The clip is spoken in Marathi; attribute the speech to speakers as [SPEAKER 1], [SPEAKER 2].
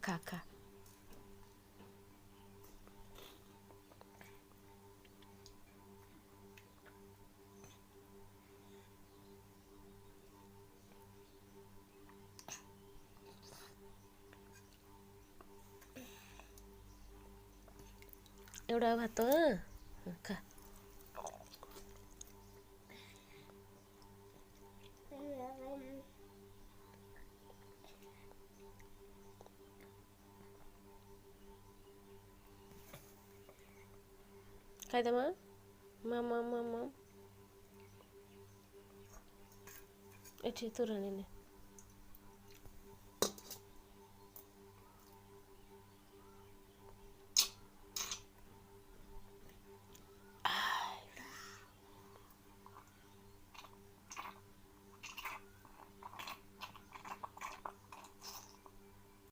[SPEAKER 1] खा खा. एवढा भात खा. काय ते मग मामा मामा याची तुराणीने